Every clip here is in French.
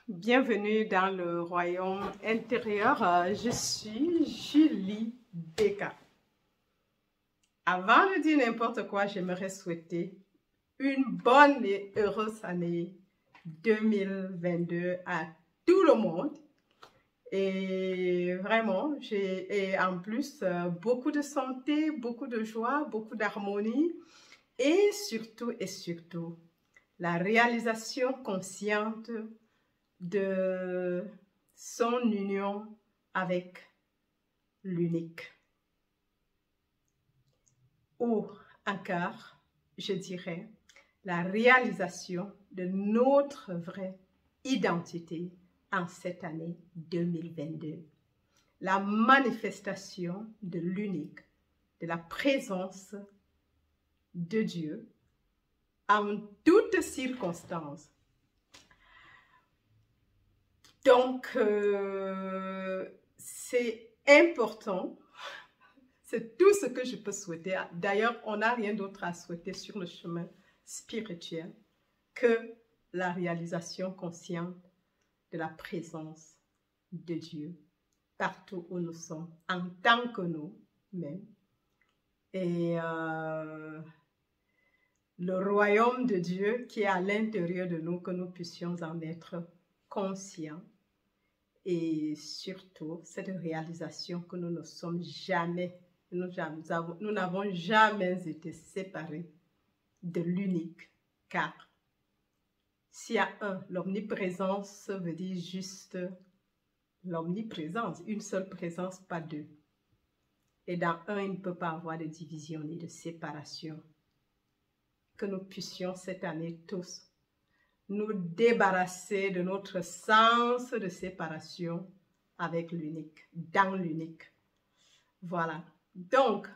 Bienvenue dans le royaume intérieur. Je suis Julie Beka. Avant de dire n'importe quoi, j'aimerais souhaiter une bonne et heureuse année 2022 à tout le monde. Et vraiment, et en plus, beaucoup de santé, beaucoup de joie, beaucoup d'harmonie et surtout, la réalisation consciente de son union avec l'unique. Ou encore, je dirais, la réalisation de notre vraie identité en cette année 2022. La manifestation de l'unique, de la présence de Dieu en toutes circonstances. Donc, c'est important, c'est tout ce que je peux souhaiter. D'ailleurs, on n'a rien d'autre à souhaiter sur le chemin spirituel que la réalisation consciente de la présence de Dieu partout où nous sommes, en tant que nous-mêmes. Et le royaume de Dieu qui est à l'intérieur de nous, que nous puissions en être conscients. Et surtout, cette réalisation que nous ne sommes jamais, nous n'avons jamais été séparés de l'unique. Car s'il y a l'omniprésence veut dire juste l'omniprésence, une seule présence, pas deux. Et dans un, il ne peut pas avoir de division ni de séparation. Que nous puissions cette année tous nous débarrasser de notre sens de séparation avec l'unique, dans l'unique. Voilà. Donc,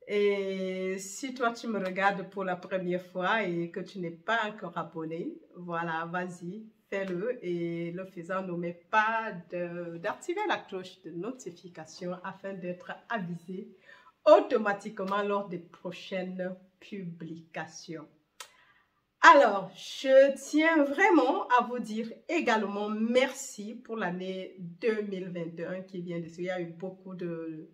et si toi tu me regardes pour la première fois et que tu n'es pas encore abonné, voilà, vas-y, fais-le et le faisant, n'oublie pas d'activer la cloche de notification afin d'être avisé automatiquement lors des prochaines publications. Alors, je tiens vraiment à vous dire également merci pour l'année 2021 qui vient de se. Il y a eu beaucoup de,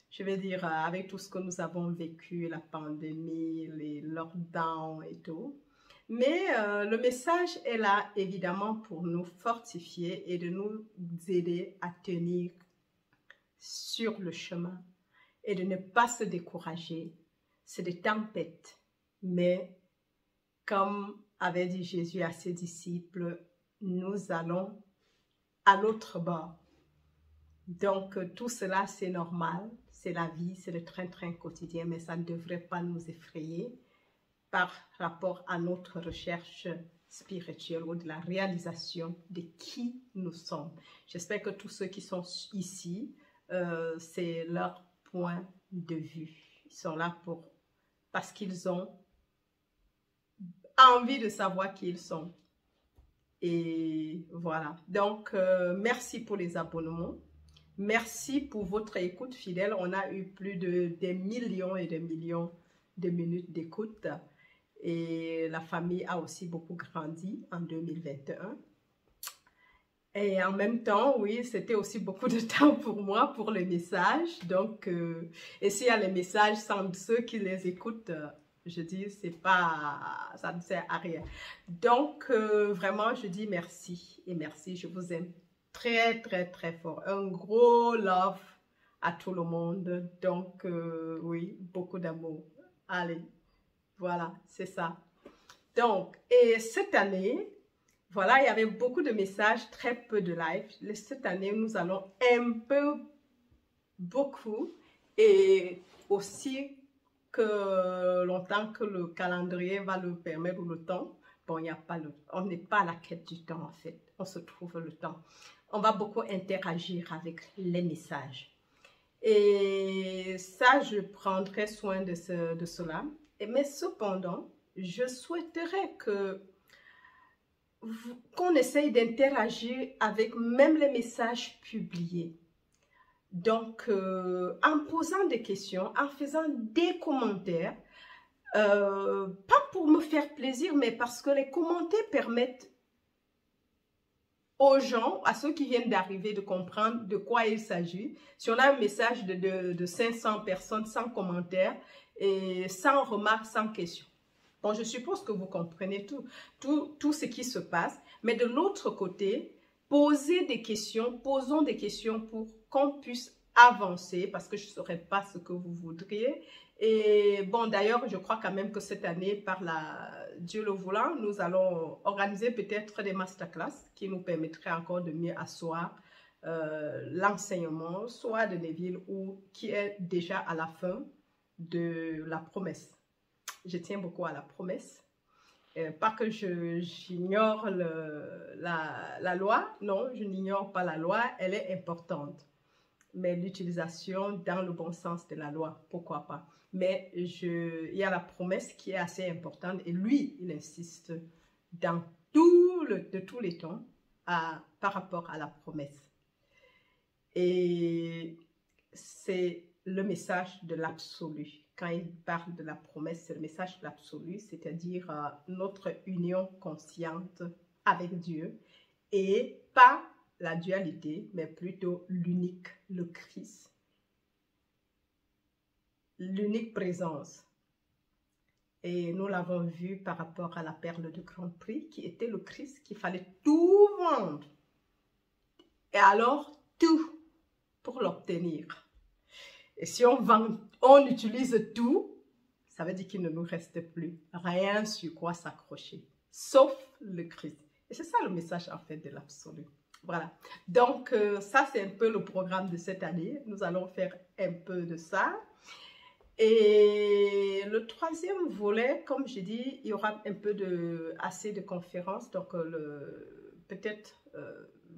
je vais dire, avec tout ce que nous avons vécu, la pandémie, les lockdowns et tout. Mais le message est là, évidemment, pour nous fortifier et de nous aider à tenir sur le chemin et de ne pas se décourager. C'est des tempêtes, mais comme avait dit Jésus à ses disciples, nous allons à l'autre bord. Donc, tout cela, c'est normal, c'est la vie, c'est le train-train quotidien, mais ça ne devrait pas nous effrayer par rapport à notre recherche spirituelle ou de la réalisation de qui nous sommes. J'espère que tous ceux qui sont ici, c'est leur point de vue. Ils sont là parce qu'ils ont envie de savoir qui ils sont. Et voilà. Donc, merci pour les abonnements. Merci pour votre écoute fidèle. On a eu plus de des millions et des millions de minutes d'écoute. Et la famille a aussi beaucoup grandi en 2021. Et en même temps, oui, c'était aussi beaucoup de temps pour moi, pour les messages. Donc, et s'il y a les messages sans ceux qui les écoutent, je dis, ça ne sert à rien. Donc, vraiment, je dis merci et merci. Je vous aime très, très, très fort. Un gros love à tout le monde. Donc, oui, beaucoup d'amour. Allez, voilà, c'est ça. Donc, et cette année, voilà, il y avait beaucoup de messages, très peu de live. Cette année, nous allons beaucoup et aussi que longtemps que le calendrier va le permettre ou le temps. Bon, on n'est pas à la quête du temps en fait, on se trouve le temps. On va beaucoup interagir avec les messages. Et ça, je prendrai soin de cela. Mais cependant, je souhaiterais qu'on essaye d'interagir avec même les messages publiés. Donc, en posant des questions, en faisant des commentaires, pas pour me faire plaisir, mais parce que les commentaires permettent aux gens, à ceux qui viennent d'arriver, de comprendre de quoi il s'agit. Si on a un message de 500 personnes sans commentaires et sans remarques, sans questions. Bon, je suppose que vous comprenez tout ce qui se passe. Mais de l'autre côté, posons des questions pour qu'on puisse avancer parce que je ne saurais pas ce que vous voudriez. Et bon, d'ailleurs, je crois quand même que cette année, Dieu le voulant, nous allons organiser peut-être des masterclass qui nous permettraient encore de mieux asseoir l'enseignement, soit de Neville ou qui est déjà à la fin de la promesse. Je tiens beaucoup à la promesse. Pas que j'ignore la loi, non, je n'ignore pas la loi, elle est importante. Mais l'utilisation dans le bon sens de la loi, pourquoi pas. Mais il y a la promesse qui est assez importante et lui, il insiste de tous les temps par rapport à la promesse. Et c'est le message de l'absolu. Quand il parle de la promesse, c'est le message de l'absolu, c'est-à-dire notre union consciente avec Dieu et pas la dualité, mais plutôt l'unique, le Christ, l'unique présence. Et nous l'avons vu par rapport à la perle de grand prix, qui était le Christ qu'il fallait tout vendre. Et alors, tout pour l'obtenir. Et si on utilise tout, ça veut dire qu'il ne nous reste plus rien sur quoi s'accrocher, sauf le Christ. Et c'est ça le message en fait de l'absolu. Voilà. Donc, ça c'est un peu le programme de cette année. Nous allons faire un peu de ça. Et le troisième volet, comme j'ai dit, il y aura un peu assez de conférences. Donc, peut-être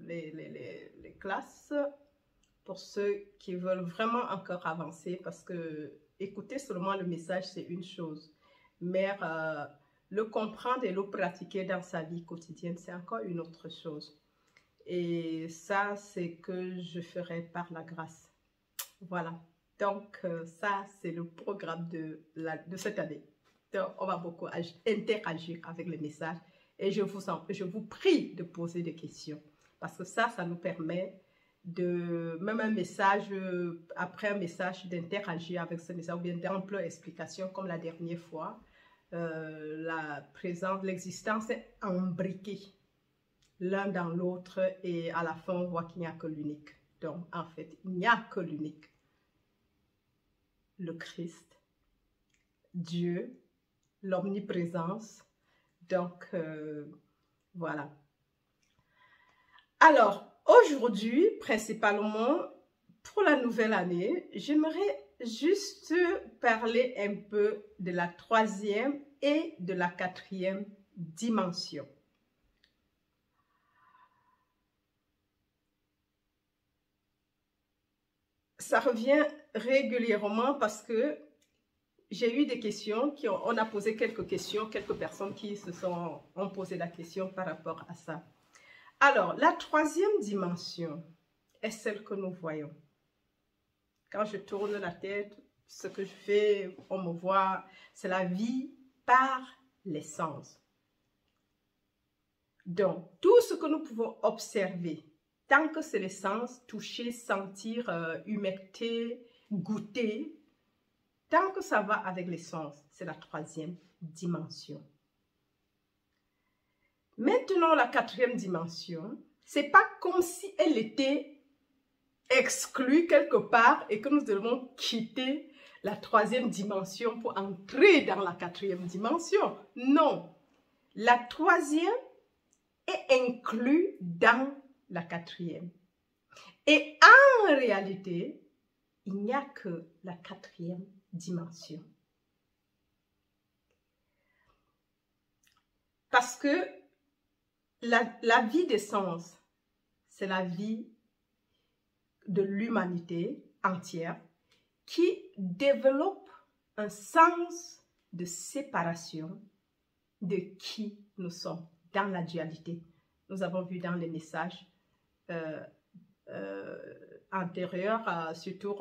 les classes pour ceux qui veulent vraiment encore avancer, parce que écouter seulement le message, c'est une chose, mais le comprendre et le pratiquer dans sa vie quotidienne, c'est encore une autre chose. Et ça, c'est que je ferai par la grâce. Voilà. Donc, ça, c'est le programme de cette année. Donc, on va beaucoup interagir avec les messages et je vous prie de poser des questions parce que ça nous permet même un message, après un message, d'interagir avec ce message ou bien d'amples explications comme la dernière fois. La présence, l'existence est imbriquée l'un dans l'autre et à la fin, on voit qu'il n'y a que l'unique. Donc, en fait, il n'y a que l'unique. Le Christ, Dieu, l'omniprésence. Donc, voilà. Alors, aujourd'hui, principalement, pour la nouvelle année, j'aimerais juste parler un peu de la troisième et de la quatrième dimension. Ça revient régulièrement parce que j'ai eu des questions, on a posé quelques questions, quelques personnes qui ont posé la question par rapport à ça. Alors, la troisième dimension est celle que nous voyons. Quand je tourne la tête, ce que je fais, on me voit, c'est la vie par les sens. Donc, tout ce que nous pouvons observer, tant que c'est les sens, toucher, sentir, humecter, goûter, tant que ça va avec les sens, c'est la troisième dimension. Maintenant, la quatrième dimension, c'est pas comme si elle était exclue quelque part et que nous devons quitter la troisième dimension pour entrer dans la quatrième dimension. Non, la troisième est inclue dans la quatrième. Et en réalité, il n'y a que la quatrième dimension. Parce que la vie des sens, c'est la vie de l'humanité entière qui développe un sens de séparation de qui nous sommes dans la dualité. Nous avons vu dans les messages antérieurs, surtout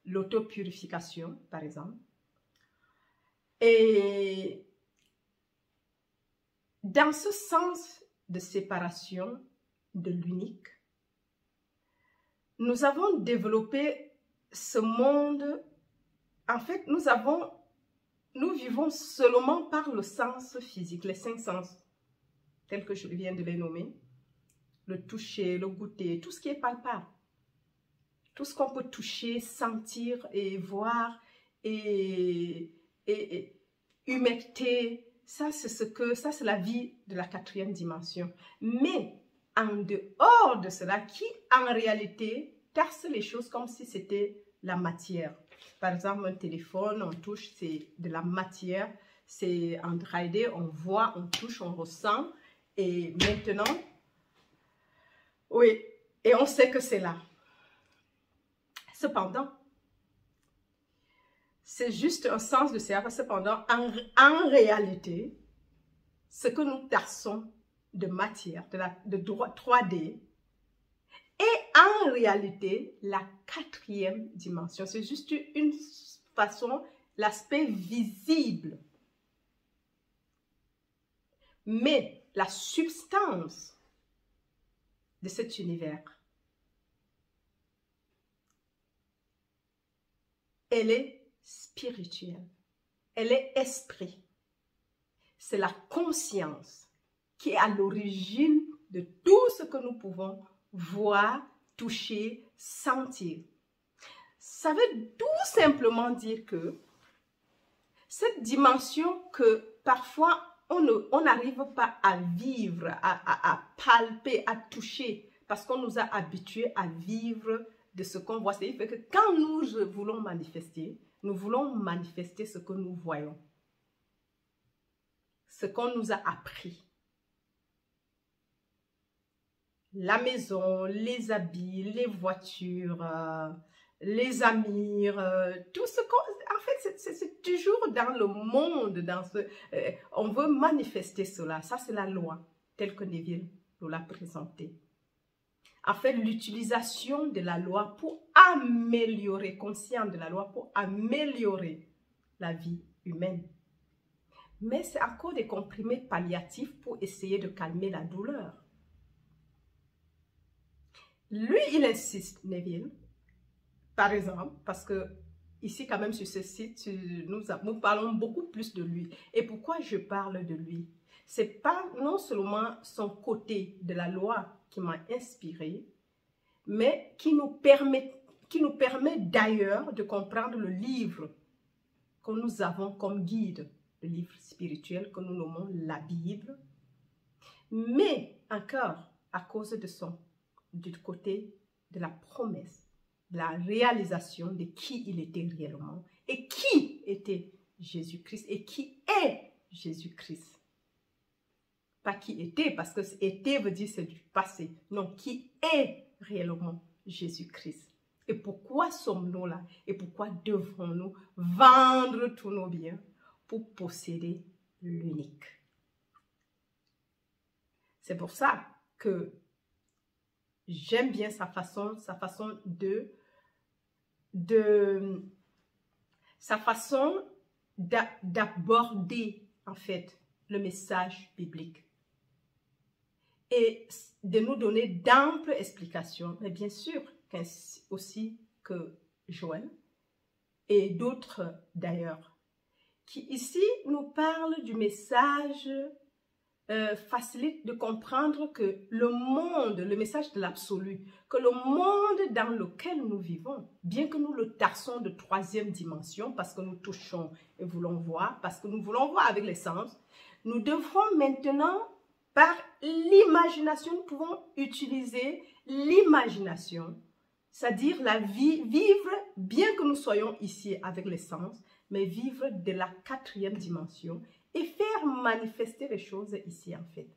l'autopurification, par exemple. Et dans ce sens de séparation, de l'unique. Nous avons développé ce monde. En fait, nous vivons seulement par le sens physique, les 5 sens, tels que je viens de les nommer. Le toucher, le goûter, tout ce qui est palpable. Tout ce qu'on peut toucher, sentir et voir et humecter. Ça, c'est la vie de la 4e dimension. Mais en dehors de cela, qui en réalité perce les choses comme si c'était la matière. Par exemple, un téléphone, on touche, c'est de la matière. C'est en 3D, on voit, on touche, on ressent. Et maintenant, oui, et on sait que c'est là. Cependant, c'est juste un sens de cerveau. Cependant, en réalité, ce que nous tassons de matière, de 3D, est en réalité la 4e dimension. C'est juste une façon, l'aspect visible. Mais la substance de cet univers, elle est spirituelle, elle est esprit. C'est la conscience qui est à l'origine de tout ce que nous pouvons voir, toucher, sentir. Ça veut tout simplement dire que cette dimension que parfois on n'arrive pas à vivre, à palper, à toucher, parce qu'on nous a habitués à vivre de ce qu'on voit. C'est-à-dire que quand nous voulons manifester ce que nous voyons, ce qu'on nous a appris. La maison, les habits, les voitures, les amis, tout ce qu'on... En fait, c'est toujours dans le monde, on veut manifester cela. Ça, c'est la loi, telle que Neville nous l'a présentée. En fait, l'utilisation de la loi pour améliorer, conscient de la loi, pour améliorer la vie humaine. Mais c'est encore des comprimés palliatifs pour essayer de calmer la douleur. Lui, il insiste, Neville, par exemple, parce que ici, quand même, sur ce site, nous parlons beaucoup plus de lui. Et pourquoi je parle de lui? C'est pas non seulement son côté de la loi qui m'a inspiré, mais qui nous permet d'ailleurs de comprendre le livre que nous avons comme guide, le livre spirituel que nous nommons la Bible, mais encore à cause de du côté de la promesse, de la réalisation de qui il était réellement et qui était Jésus-Christ et qui est Jésus-Christ. Pas qui était, parce que était veut dire c'est du passé. Non, qui est réellement Jésus-Christ. Et pourquoi sommes-nous là? Et pourquoi devrons-nous vendre tous nos biens pour posséder l'unique? C'est pour ça que j'aime bien sa façon d'aborder en fait le message biblique et de nous donner d'amples explications, mais bien sûr aussi que Joël et d'autres d'ailleurs, qui ici nous parlent du message facilite de comprendre que le message de l'absolu, que le monde dans lequel nous vivons, bien que nous le tassons de 3e dimension, parce que nous touchons et voulons voir, parce que nous voulons voir avec les sens, nous devrons maintenant, par l'imagination, nous pouvons utiliser l'imagination, c'est-à-dire la vie, vivre, bien que nous soyons ici avec les sens, mais vivre de la 4e dimension, et faire manifester les choses ici, en fait.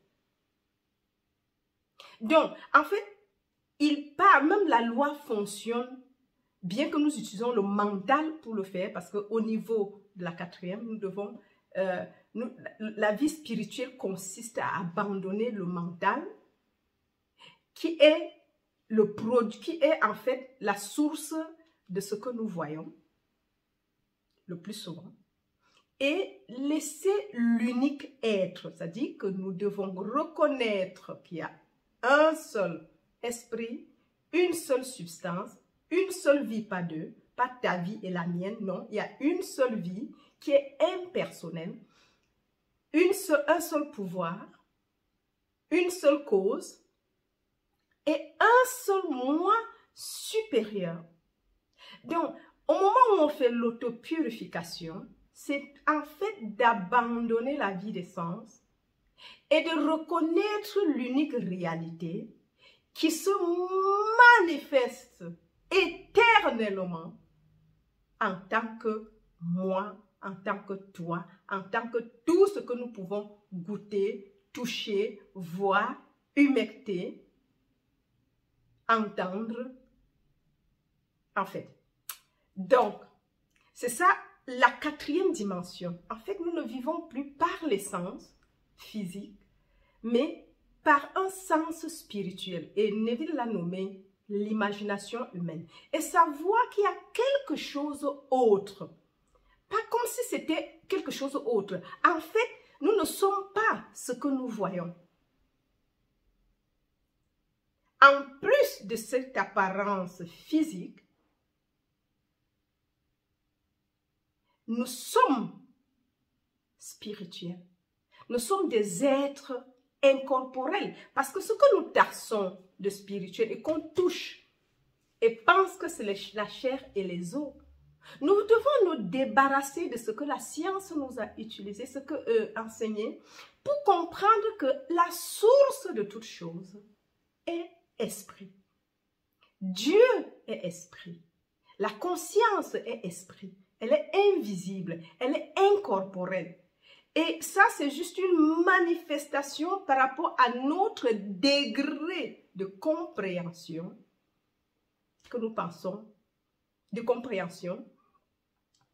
Donc, en fait, même la loi fonctionne, bien que nous utilisons le mental pour le faire, parce qu'au niveau de la 4e, nous devons, la vie spirituelle consiste à abandonner le mental, qui est le produit, qui est en fait la source de ce que nous voyons, le plus souvent. Et laisser l'unique être, c'est-à-dire que nous devons reconnaître qu'il y a un seul esprit, une seule substance, une seule vie, pas deux, pas ta vie et la mienne, non. Il y a une seule vie qui est impersonnelle, un seul pouvoir, une seule cause et un seul moi supérieur. Donc, au moment où on fait l'autopurification, c'est en fait d'abandonner la vie des sens et de reconnaître l'unique réalité qui se manifeste éternellement en tant que moi, en tant que toi, en tant que tout ce que nous pouvons goûter, toucher, voir, humecter, entendre, en fait. Donc, c'est ça la quatrième dimension. En fait, nous ne vivons plus par les sens physiques, mais par un sens spirituel. Et Neville l'a nommé l'imagination humaine. Et savoir qu'il y a quelque chose autre. Pas comme si c'était quelque chose autre. En fait, nous ne sommes pas ce que nous voyons. En plus de cette apparence physique, nous sommes spirituels. Nous sommes des êtres incorporels. Parce que ce que nous taxons de spirituel et qu'on touche et pense que c'est la chair et les os, nous devons nous débarrasser de ce que la science nous a utilisé, ce que enseigné, pour comprendre que la source de toute chose est esprit. Dieu est esprit. La conscience est esprit. Elle est invisible, elle est incorporelle. Et ça, c'est juste une manifestation par rapport à notre degré de compréhension que nous pensons, de compréhension,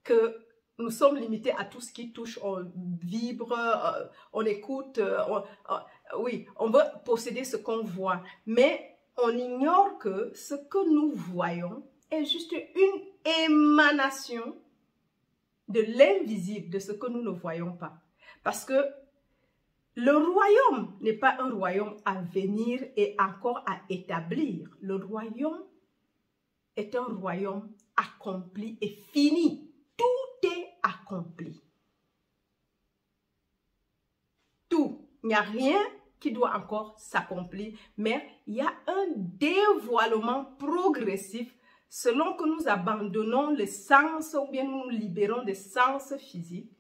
que nous sommes limités à tout ce qui touche, on vibre, on écoute, oui, on veut posséder ce qu'on voit, mais on ignore que ce que nous voyons est juste une émanation de l'invisible, de ce que nous ne voyons pas. Parce que le royaume n'est pas un royaume à venir et encore à établir. Le royaume est un royaume accompli et fini. Tout est accompli. Tout. Il n'y a rien qui doit encore s'accomplir, mais il y a un dévoilement progressif selon que nous abandonnons les sens ou bien nous nous libérons des sens physiques.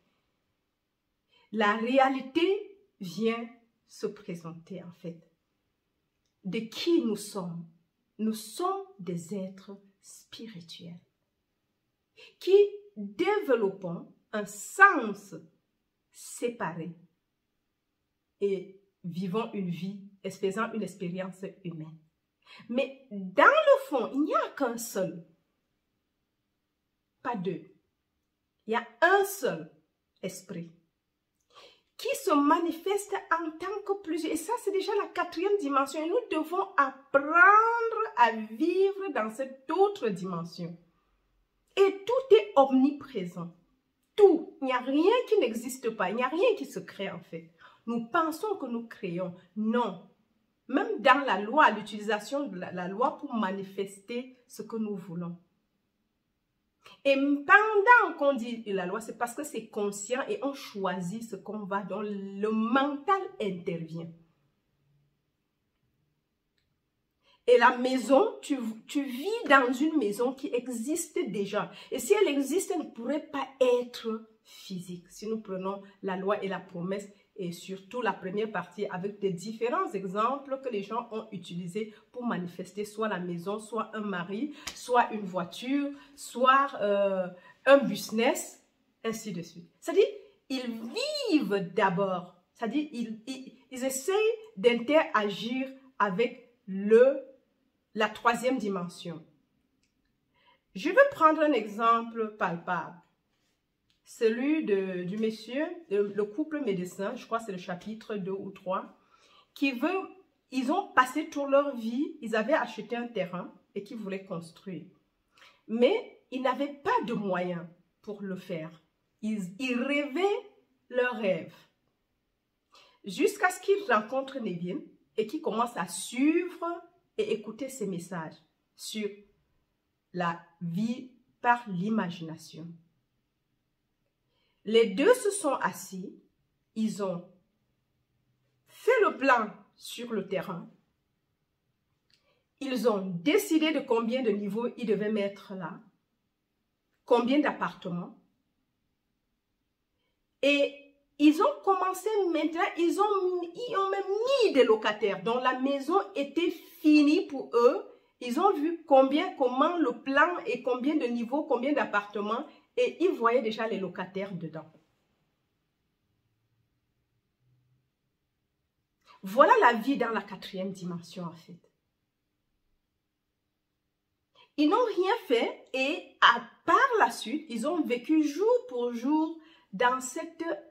La réalité vient se présenter en fait. De qui nous sommes? Nous sommes des êtres spirituels qui développons un sens séparé et vivons une vie, faisant une expérience humaine. Mais dans le fond, il n'y a qu'un seul, pas deux. Il y a un seul esprit qui se manifeste en tant que plusieurs. Et ça, c'est déjà la quatrième dimension. Et nous devons apprendre à vivre dans cette autre dimension. Et tout est omniprésent. Tout. Il n'y a rien qui n'existe pas. Il n'y a rien qui se crée en fait. Nous pensons que nous créons. Non. Même dans la loi, l'utilisation de la loi pour manifester ce que nous voulons. Et pendant qu'on dit la loi, c'est parce que c'est conscient et on choisit ce qu'on va, donc le mental intervient. Et la maison, tu vis dans une maison qui existe déjà. Et si elle existe, elle ne pourrait pas être physique. Si nous prenons la loi et la promesse, et surtout la première partie avec des différents exemples que les gens ont utilisés pour manifester soit la maison, soit un mari, soit une voiture, soit un business, ainsi de suite. C'est-à-dire, ils vivent d'abord. C'est-à-dire, ils essayent d'interagir avec la troisième dimension. Je vais prendre un exemple palpable. Celui du monsieur, le couple médecin, je crois que c'est le chapitre 2 ou 3, ils ont passé toute leur vie, ils avaient acheté un terrain et qu'ils voulaient construire. Mais ils n'avaient pas de moyens pour le faire. Ils rêvaient leur rêve. Jusqu'à ce qu'ils rencontrent Neville et qui commence à suivre et écouter ces messages sur la vie par l'imagination. Les deux se sont assis, ils ont fait le plan sur le terrain, ils ont décidé de combien de niveaux ils devaient mettre là, combien d'appartements, et ils ont commencé maintenant, ils ont même mis des locataires, dont la maison était finie pour eux. Ils ont vu comment le plan et combien de niveaux, combien d'appartements, et ils voyaient déjà les locataires dedans. Voilà la vie dans la 4e dimension en fait. Ils n'ont rien fait et par la suite, ils ont vécu jour pour jour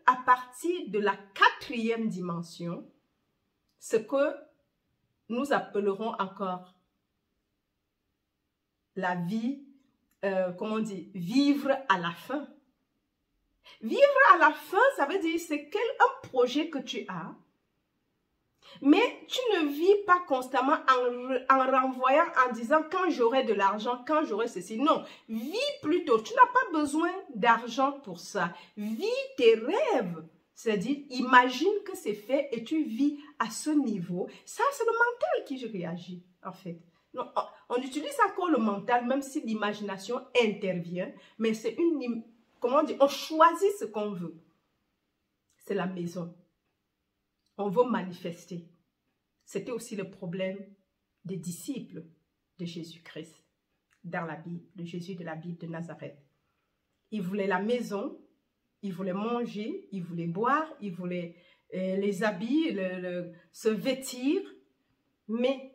à partir de la 4e dimension, ce que nous appellerons encore la vie, comment on dit, vivre à la fin. Vivre à la fin, ça veut dire c'est un projet que tu as, mais tu ne vis pas constamment en renvoyant, en disant quand j'aurai de l'argent, quand j'aurai ceci. Non, vis plutôt. Tu n'as pas besoin d'argent pour ça. Vis tes rêves. C'est-à-dire, imagine que c'est fait et tu vis à ce niveau. Ça, c'est le mental qui réagit, en fait. Non, on utilise encore le mental, même si l'imagination intervient, mais c'est comment dire, on choisit ce qu'on veut. C'est la maison. On veut manifester. C'était aussi le problème des disciples de Jésus-Christ dans la Bible, le Jésus de la Bible de Nazareth. Ils voulaient la maison, ils voulaient manger, ils voulaient boire, ils voulaient les habits, se vêtir, mais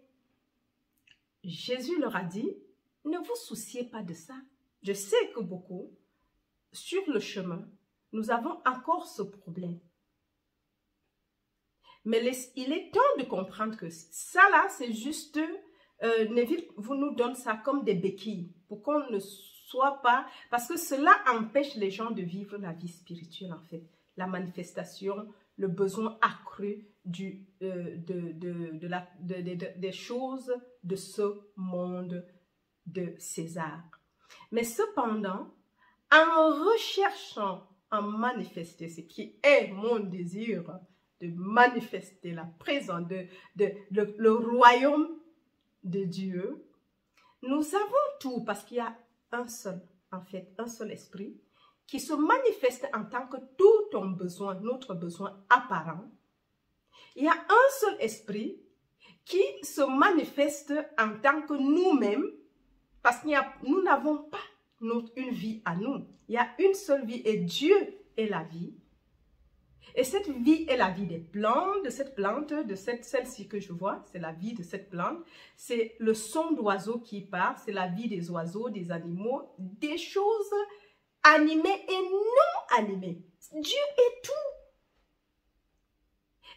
Jésus leur a dit, ne vous souciez pas de ça. Je sais que beaucoup, sur le chemin, nous avons encore ce problème. Mais il est temps de comprendre que ça là, c'est juste, Neville vous nous donne ça comme des béquilles pour qu'on ne soit pas, parce que cela empêche les gens de vivre la vie spirituelle en fait. La manifestation, le besoin accru des choses de ce monde de César. Mais cependant, en recherchant à manifester ce qui est mon désir, de manifester la présence, le royaume de Dieu, nous avons tout parce qu'il y a un seul, en fait, un seul esprit qui se manifeste en tant que tout ton besoin, notre besoin apparent. Il y a un seul esprit qui se manifeste en tant que nous-mêmes, parce que nous n'avons pas une vie à nous. Il y a une seule vie et Dieu est la vie. Et cette vie est la vie des plantes, de cette plante, celle-ci que je vois, c'est la vie de cette plante. C'est le son d'oiseaux qui part, c'est la vie des oiseaux, des animaux, des choses animées et non animées. Dieu est tout.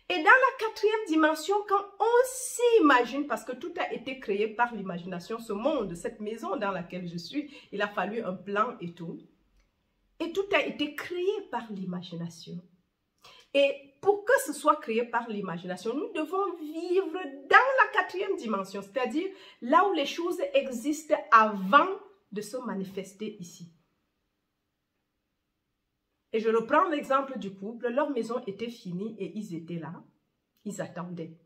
Et dans la 4e dimension, quand on s'imagine, parce que tout a été créé par l'imagination, ce monde, cette maison dans laquelle je suis, il a fallu un plan et tout. Et tout a été créé par l'imagination. Et pour que ce soit créé par l'imagination, nous devons vivre dans la 4e dimension, c'est-à-dire là où les choses existent avant de se manifester ici. Et je reprends l'exemple du couple, leur maison était finie et ils étaient là, ils attendaient.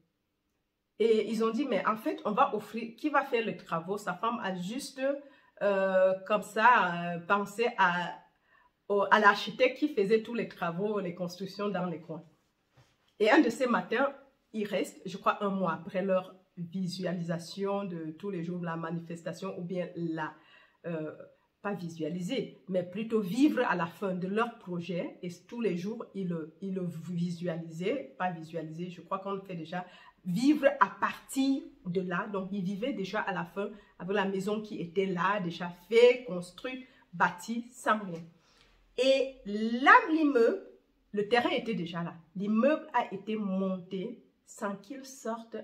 Et ils ont dit, mais en fait, on va offrir, qui va faire les travaux? Sa femme a juste comme ça pensé à l'architecte qui faisait tous les travaux, les constructions dans les coins. Et un de ces matins, il reste, je crois, un mois après leur visualisation de tous les jours, la manifestation, ou bien pas visualiser, mais plutôt vivre à la fin de leur projet. Et tous les jours, ils le visualisaient, pas visualiser, je crois qu'on le fait déjà, vivre à partir de là. Donc, ils vivaient déjà à la fin avec la maison qui était là, déjà faite, construite, bâtie, sans rien. Et là, l'immeuble, le terrain était déjà là. L'immeuble a été monté sans qu'il sorte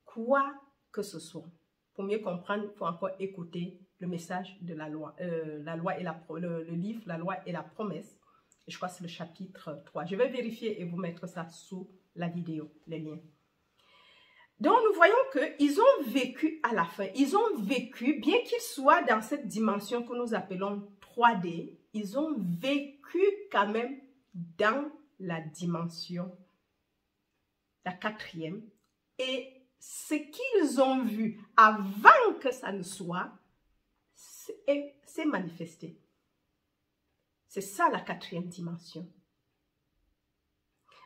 quoi que ce soit. Pour mieux comprendre, il faut encore écouter le message de la loi et le livre, la loi et la promesse. Et je crois que c'est le chapitre 3. Je vais vérifier et vous mettre ça sous la vidéo, les liens. Donc, nous voyons qu'ils ont vécu à la fin. Ils ont vécu, bien qu'ils soient dans cette dimension que nous appelons 3D, ils ont vécu quand même dans la dimension, la 4e. Et ce qu'ils ont vu avant que ça ne soit, c'est manifesté. C'est ça la 4e dimension.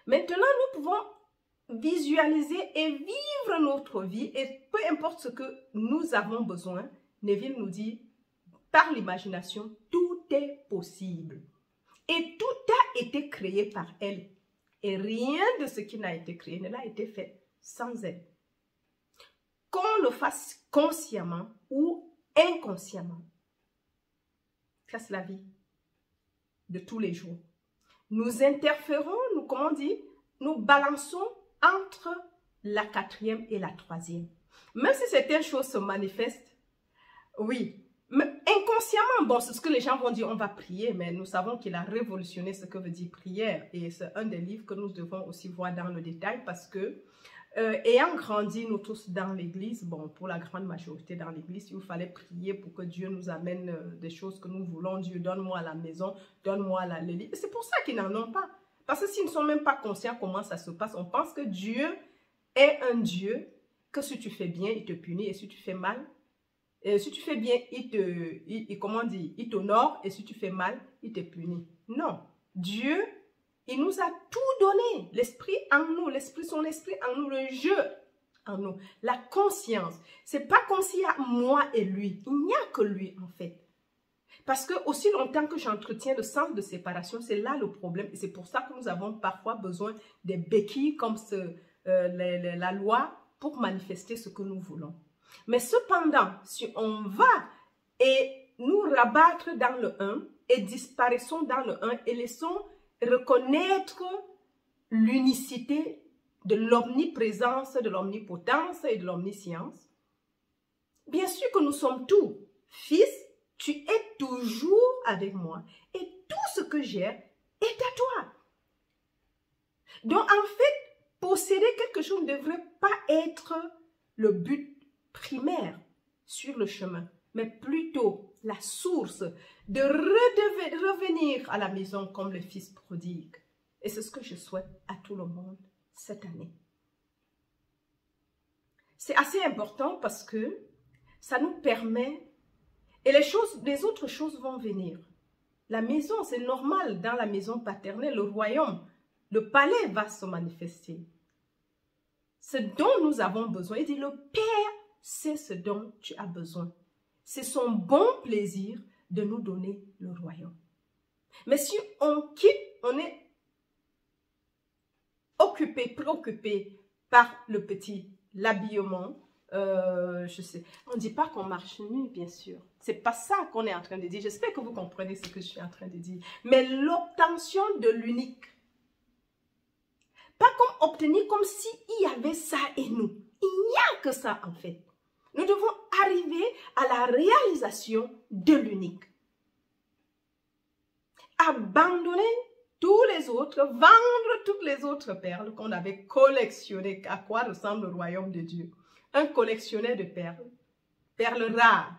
Maintenant, nous pouvons visualiser et vivre notre vie, et peu importe ce que nous avons besoin, Neville nous dit, par l'imagination, tout est possible. Et tout a été créé par elle. Et rien de ce qui n'a été créé ne l'a été fait sans elle. Qu'on le fasse consciemment ou inconsciemment. Ça, c'est la vie de tous les jours. Nous interférons, comment on dit, nous balançons entre la 4e et la 3e. Même si certaines choses se manifestent, oui, mais inconsciemment, bon, c'est ce que les gens vont dire, on va prier, mais nous savons qu'il a révolutionné ce que veut dire prière. Et c'est un des livres que nous devons aussi voir dans le détail parce que, ayant grandi, nous tous dans l'église, bon, pour la grande majorité dans l'église, il fallait prier pour que Dieu nous amène des choses que nous voulons. Dieu, donne-moi la maison, donne-moi la livre. C'est pour ça qu'ils n'en ont pas. Parce que s'ils ne sont même pas conscients comment ça se passe, on pense que Dieu est un Dieu que si tu fais bien, il te punit, et si tu fais mal, si tu fais bien, il t'honore, et si tu fais mal, il te punit. Non, Dieu, il nous a tout donné, l'esprit en nous, son esprit en nous, le jeu en nous, la conscience. C'est pas comme s'il y a moi et lui, il n'y a que lui en fait. Parce que aussi longtemps que j'entretiens le sens de séparation, c'est là le problème. Et c'est pour ça que nous avons parfois besoin des béquilles comme la loi pour manifester ce que nous voulons. Mais cependant, si on va et nous rabattre dans le 1 et disparaissons dans le 1 et laissons reconnaître l'unicité de l'omniprésence, de l'omnipotence et de l'omniscience, bien sûr que nous sommes tout. Fils, tu es toujours avec moi et tout ce que j'ai est à toi. Donc en fait, posséder quelque chose ne devrait pas être le but primaire sur le chemin, mais plutôt la source de revenir à la maison comme le fils prodigue. Et c'est ce que je souhaite à tout le monde cette année. C'est assez important parce que ça nous permet, et les autres choses vont venir. La maison, c'est normal, dans la maison paternelle, le royaume, le palais va se manifester. Ce dont nous avons besoin, il dit le Père, c'est ce dont tu as besoin. C'est son bon plaisir de nous donner le royaume. Mais si on quitte, on est occupé, préoccupé par le petit, l'habillement, je sais, on ne dit pas qu'on marche nu, bien sûr. C'est pas ça qu'on est en train de dire. J'espère que vous comprenez ce que je suis en train de dire. Mais l'obtention de l'unique. Pas comme obtenir comme s'il y avait ça et nous. Il n'y a que ça en fait. Nous devons arriver à la réalisation de l'unique. Abandonner tous les autres, vendre toutes les autres perles qu'on avait collectionnées. À quoi ressemble le royaume de Dieu? Un collectionneur de perles, perles rares,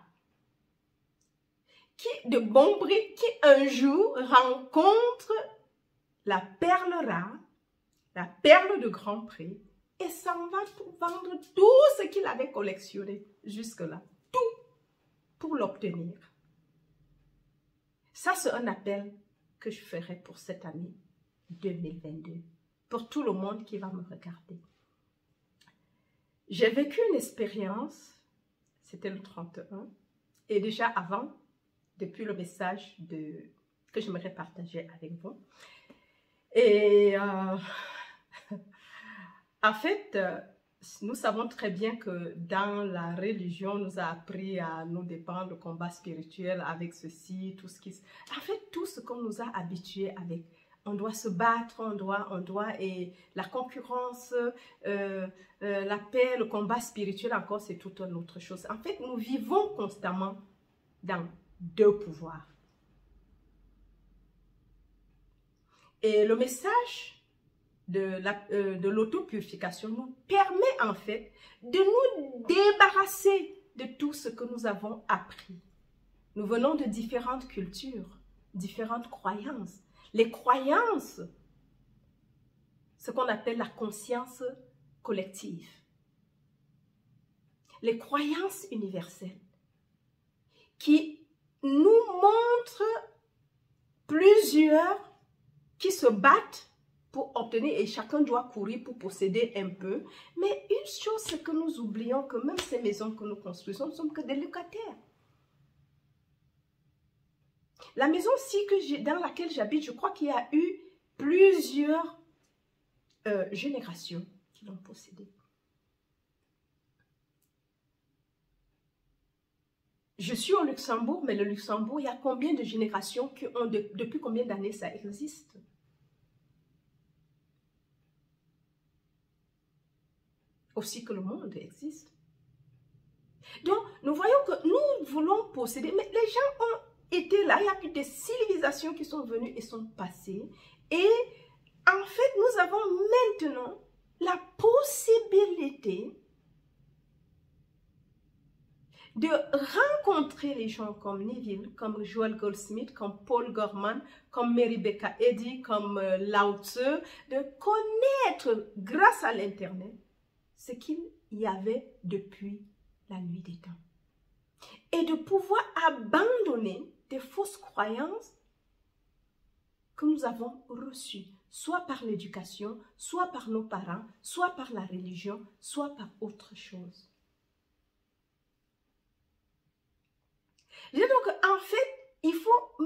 de bon prix, qui un jour rencontre la perle rare, la perle de grand prix, et s'en va pour vendre tout ce qu'il avait collectionné jusque-là. Tout pour l'obtenir. Ça, c'est un appel que je ferai pour cette année 2022. Pour tout le monde qui va me regarder. J'ai vécu une expérience, c'était le 31, et déjà avant, depuis le message que j'aimerais partager avec vous. Et en fait, nous savons très bien que dans la religion, on nous a appris à nous dépendre le combat spirituel avec ceci, tout ce qui... En fait, tout ce qu'on nous a habitués avec. On doit se battre, et la concurrence, la paix, le combat spirituel encore, c'est toute une autre chose. En fait, nous vivons constamment dans deux pouvoirs. Et le message de l'autopurification nous permet en fait de nous débarrasser de tout ce que nous avons appris. Nous venons de différentes cultures, différentes croyances. Les croyances, ce qu'on appelle la conscience collective. Les croyances universelles qui nous montrent plusieurs qui se battent pour obtenir, et chacun doit courir pour posséder un peu. Mais une chose, c'est que nous oublions que même ces maisons que nous construisons ne sont que des locataires. La maison-ci dans laquelle j'habite, je crois qu'il y a eu plusieurs générations qui l'ont possédée. Je suis au Luxembourg, mais le Luxembourg, il y a combien de générations qui ont, depuis combien d'années ça existe? Aussi que le monde existe. Donc, nous voyons que nous voulons posséder, mais les gens ont été là, il y a plus de civilisations qui sont venues et sont passées. Et en fait, nous avons maintenant la possibilité de rencontrer les gens comme Neville, comme Joel Goldsmith, comme Paul Gorman, comme Mary Baker Eddy, comme Lao Tzu, de connaître grâce à l'Internet ce qu'il y avait depuis la nuit des temps. Et de pouvoir abandonner des fausses croyances que nous avons reçues, soit par l'éducation, soit par nos parents, soit par la religion, soit par autre chose. Donc, en fait, il faut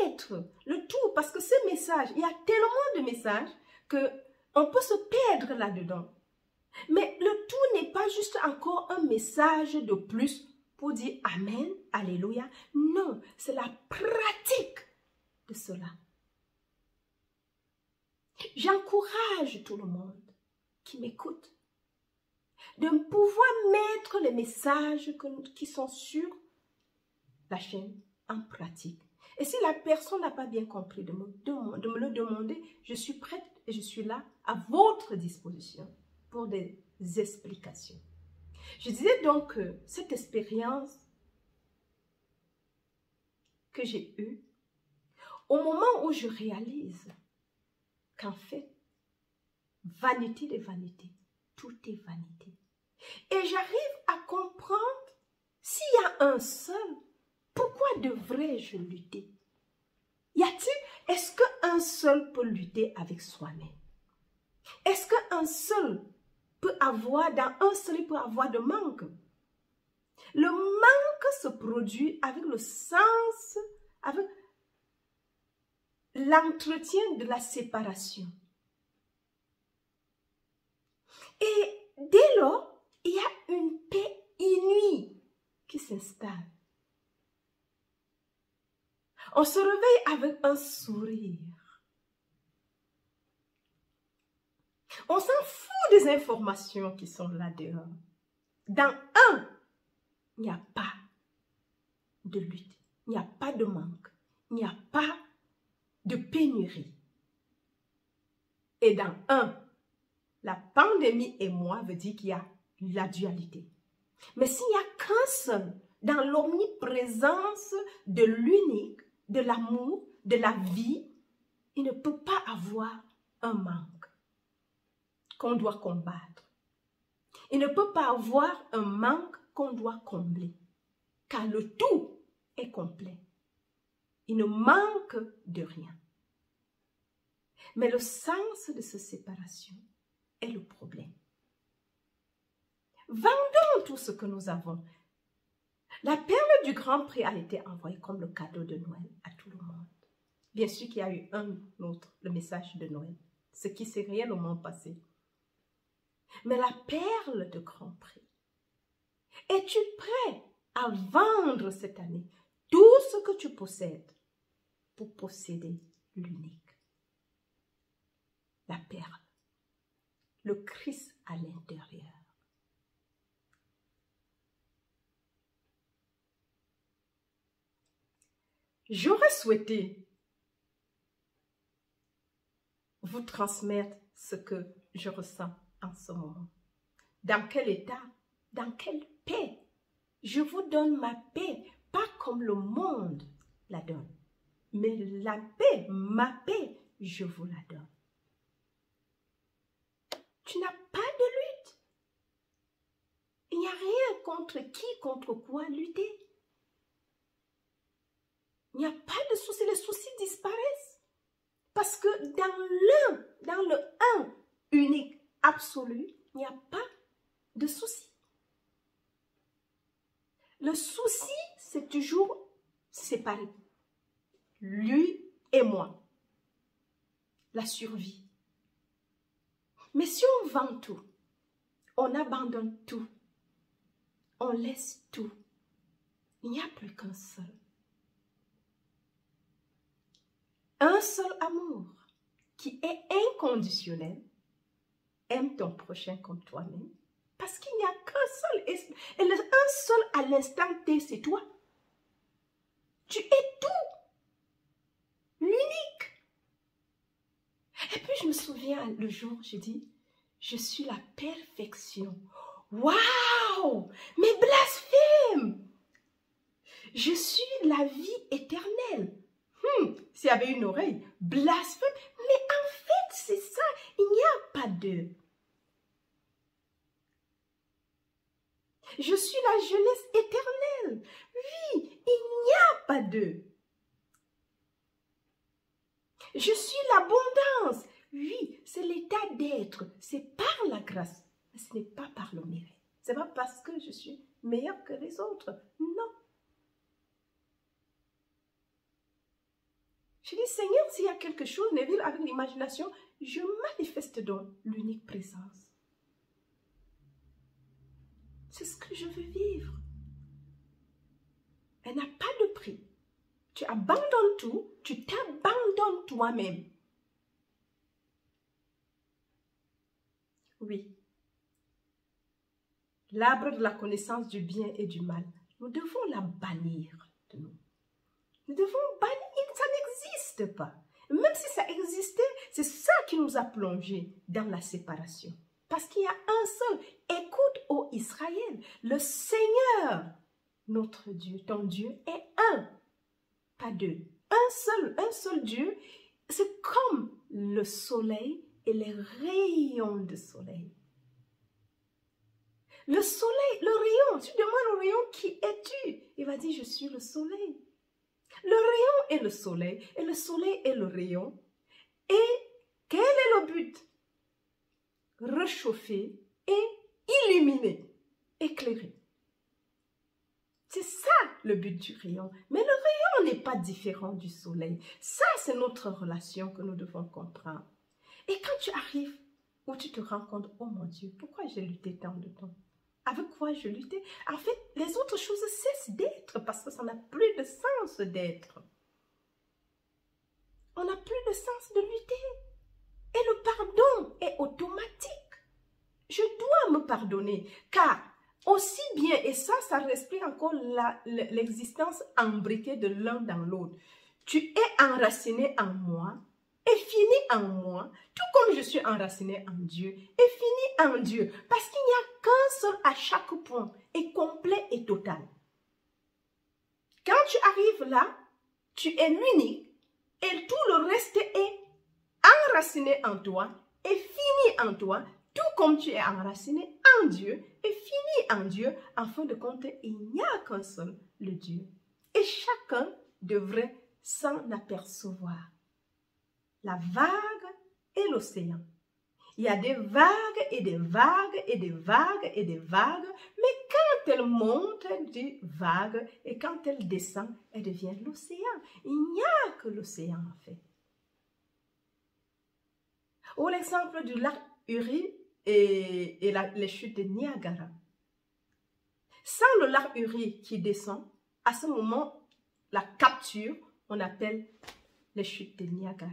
mettre le tout, parce que ce message, il y a tellement de messages qu'on peut se perdre là-dedans. Mais le tout n'est pas juste encore un message de plus pour dire Amen, Alléluia. Non, c'est la pratique de cela. J'encourage tout le monde qui m'écoute de pouvoir mettre les messages qui sont sur la chaîne en pratique. Et si la personne n'a pas bien compris de me le demander, je suis prête et je suis là à votre disposition pour des explications. Je disais donc que cette expérience que j'ai eue, au moment où je réalise qu'en fait, vanité des vanités, tout est vanité. Et j'arrive à comprendre, s'il y a un seul, pourquoi devrais-je lutter? Est-ce qu'un seul peut lutter avec soi-même? Est-ce qu'un seul peut avoir, dans un seul, il peut avoir de manque? Le manque se produit avec le sens, avec l'entretien de la séparation. Et dès lors, il y a une paix inouïe qui s'installe. On se réveille avec un sourire. On s'en fout des informations qui sont là dehors. Dans un, il n'y a pas de lutte, il n'y a pas de manque, il n'y a pas de pénurie. Et dans un, la pandémie et moi veut dire qu'il y a la dualité. Mais s'il n'y a qu'un seul, dans l'omniprésence de l'unique, de l'amour, de la vie, il ne peut pas avoir un manque qu'on doit combattre. Il ne peut pas avoir un manque qu'on doit combler, car le tout est complet. Il ne manque de rien. Mais le sens de cette séparation est le problème. Vendons tout ce que nous avons. La perle du Grand Prix a été envoyée comme le cadeau de Noël à tout le monde. Bien sûr qu'il y a eu un autre, le message de Noël, ce qui s'est réellement passé. Mais la perle de Grand Prix, es-tu prêt à vendre cette année tout ce que tu possèdes pour posséder l'unique? La perle, le Christ à l'intérieur. J'aurais souhaité vous transmettre ce que je ressens en ce moment. Dans quel état, dans quelle paix. Je vous donne ma paix, pas comme le monde la donne. Mais la paix, ma paix, je vous la donne. Tu n'as pas de lutte. Il n'y a rien contre qui, contre quoi lutter. Il n'y a pas de soucis, les soucis disparaissent. Parce que dans le un unique, absolu, il n'y a pas de soucis. Le souci, c'est toujours séparé. Lui et moi. La survie. Mais si on vend tout, on abandonne tout, on laisse tout, il n'y a plus qu'un seul. Un seul amour qui est inconditionnel. Aime ton prochain comme toi-même. Parce qu'il n'y a qu'un seul. Et un seul à l'instant T, c'est toi. Tu es tout. L'unique. Et puis je me souviens le jour, j'ai dit, je suis la perfection. Waouh! Mais blasphème! Je suis la vie éternelle. S'il y avait une oreille, blasphème. Mais en fait, c'est ça. Il n'y a pas de. Je suis la jeunesse éternelle. Oui, il n'y a pas de. Je suis l'abondance. Oui, c'est l'état d'être. C'est par la grâce. Mais ce n'est pas par le mérite. Ce n'est pas parce que je suis meilleure que les autres. Non. Je dis, Seigneur, s'il y a quelque chose, Neville, avec l'imagination, je manifeste donc l'unique présence. C'est ce que je veux vivre. Elle n'a pas de prix. Tu abandonnes tout, tu t'abandonnes toi-même. Oui. L'arbre de la connaissance du bien et du mal, nous devons la bannir de nous. Nous devons bannir, ça n'existe pas. Même si ça existait, c'est ça qui nous a plongés dans la séparation. Parce qu'il y a un seul. Écoute, ô Israël, le Seigneur, notre Dieu, ton Dieu, est un, pas deux. Un seul Dieu, c'est comme le soleil et les rayons de soleil. Le soleil, le rayon, tu demandes au rayon qui es-tu? Il va dire, je suis le soleil. Le rayon est le soleil et le soleil est le rayon. Et quel est le but? Réchauffer et illuminer, éclairer. C'est ça le but du rayon. Mais le rayon n'est pas différent du soleil. Ça, c'est notre relation que nous devons comprendre. Et quand tu arrives où tu te rends compte, oh mon Dieu, pourquoi j'ai lutté tant de temps? Avec quoi je luttais? En fait, les autres choses cessent d'être parce que ça n'a plus de sens d'être. On n'a plus de sens de lutter. Et le pardon est automatique. Je dois me pardonner car aussi bien, et ça respecte encore l'existence imbriquée de l'un dans l'autre. Tu es enraciné en moi et fini en moi, tout comme je suis enraciné en Dieu et fini en Dieu. Parce qu'il n'y a qu'un seul à chaque point, et complet et total. Quand tu arrives là, tu es l'unique et tout le reste est enraciné en toi et fini en toi, tout comme tu es enraciné en Dieu et fini en Dieu. En fin de compte, il n'y a qu'un seul, le Dieu. Et chacun devrait s'en apercevoir. La vague et l'océan. Il y a des vagues et des vagues et des vagues et des vagues, mais quand elle monte, elle dit vague, et quand elle descend, elle devient l'océan. Il n'y a que l'océan en fait. Ou l'exemple du lac Uri et les chutes de Niagara. Sans le lac Uri qui descend, à ce moment, la capture, on appelle les chutes de Niagara.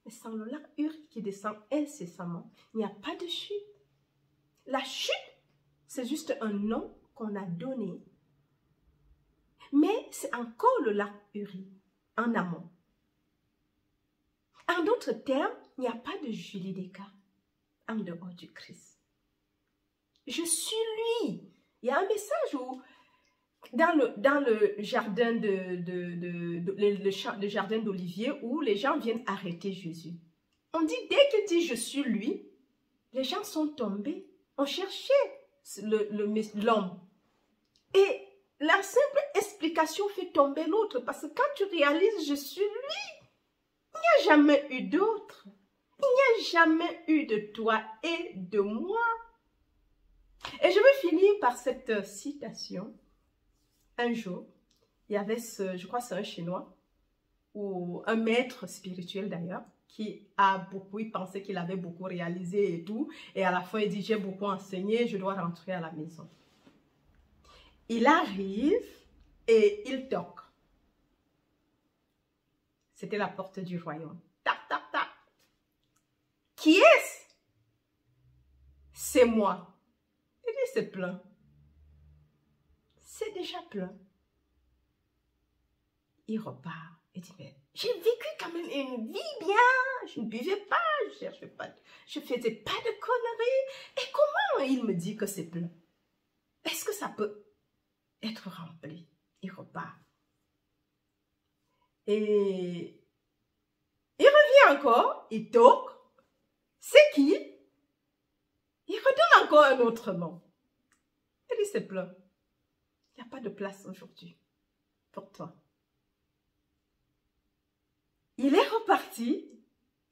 Mais sans le lac Uri qui descend incessamment, il n'y a pas de chute. La chute, c'est juste un nom qu'on a donné. Mais c'est encore le lac Uri, en amont. En d'autres termes, il n'y a pas de Julie Descartes. en dehors du Christ. Je suis lui. Il y a un message où, dans le jardin le jardin d'Olivier, où les gens viennent arrêter Jésus. On dit, dès qu'il dit « je suis lui », les gens sont tombés. On cherchait l'homme. Et la simple explication fait tomber l'autre. Parce que quand tu réalises « je suis lui », il n'y a jamais eu d'autre. Il n'y a jamais eu de toi et de moi. Et je vais finir par cette citation. Un jour, il y avait je crois que c'est un Chinois, ou un maître spirituel d'ailleurs, qui a beaucoup, il pensait qu'il avait beaucoup réalisé et tout. Et à la fin, il dit, j'ai beaucoup enseigné, je dois rentrer à la maison. Il arrive et il toque. C'était la porte du royaume. Tac, tac, tac. Qui est-ce? C'est moi. Il dit, c'est plein. C'est déjà plein. Il repart. Il dit, mais j'ai vécu quand même une vie bien. Je ne buvais pas, je faisais pas de conneries. Et comment il me dit que c'est plein? Est-ce que ça peut être rempli? Il repart. Et il revient encore, il toque. C'est qui? Il redonne encore un autre nom. Il dit, c'est plein. Il n'y a pas de place aujourd'hui pour toi. Il est reparti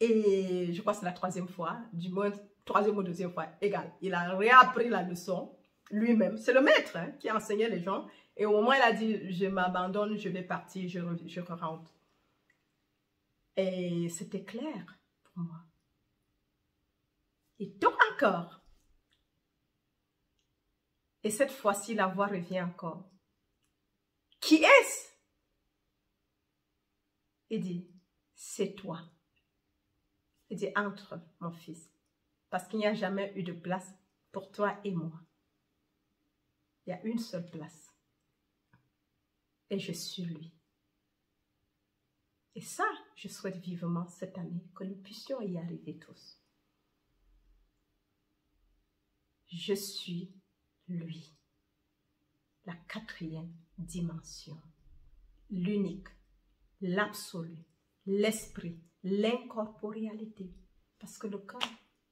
et je crois que c'est la troisième fois, du moins troisième ou deuxième fois, égal. Il a réappris la leçon lui-même. C'est le maître qui enseignait les gens. Et au moment où il a dit, je m'abandonne, je vais partir, je rentre. Et c'était clair pour moi. Il tourne encore. Et cette fois-ci, la voix revient encore. Qui est-ce? Il dit, c'est toi. Il dit, entre, mon fils, parce qu'il n'y a jamais eu de place pour toi et moi. Il y a une seule place. Et je suis lui. Et ça, je souhaite vivement cette année que nous puissions y arriver tous. Je suis lui. La quatrième dimension. L'unique, l'absolu, l'esprit, l'incorporéalité. Parce que le corps,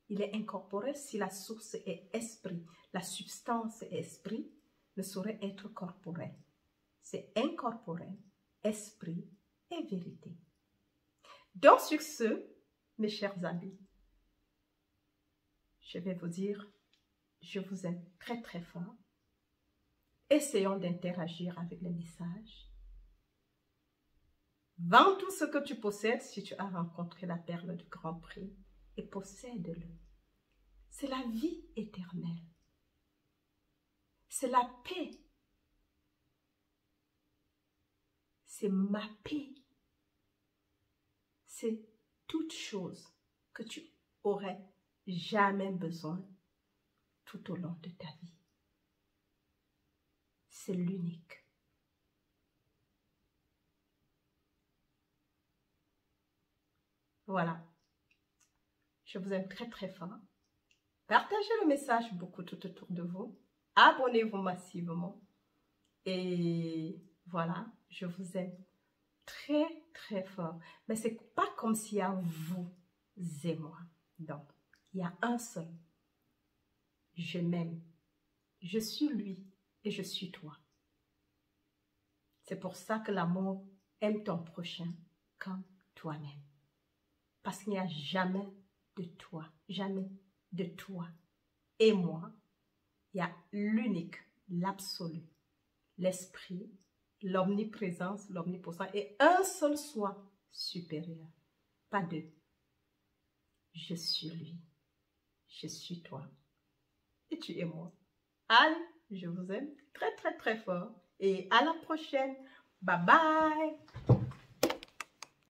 il est incorporel si la source est esprit. La substance est esprit, ne saurait être corporel. C'est incorporel, esprit et vérité. Donc sur ce, mes chers amis, je vais vous dire, je vous aime très très fort. Essayons d'interagir avec les messages. Vends tout ce que tu possèdes si tu as rencontré la perle du grand prix et possède-le. C'est la vie éternelle. C'est la paix. C'est ma paix. C'est toute chose que tu aurais jamais besoin tout au long de ta vie. C'est l'unique. Voilà. Je vous aime très très fort. Partagez le message beaucoup tout autour de vous. Abonnez-vous massivement. Et voilà, je vous aime très très fort. Mais c'est pas comme s'il y a vous et moi. Donc, il y a un seul. Je m'aime. Je suis lui et je suis toi. C'est pour ça que l'amour aime ton prochain comme toi-même. Parce qu'il n'y a jamais de toi, jamais de toi et moi. Il y a l'unique, l'absolu, l'esprit, l'omniprésence, l'omnipotent et un seul soi supérieur. Pas deux. Je suis lui. Je suis toi. Et tu es moi. Allez, je vous aime très très très fort. Et à la prochaine. Bye bye.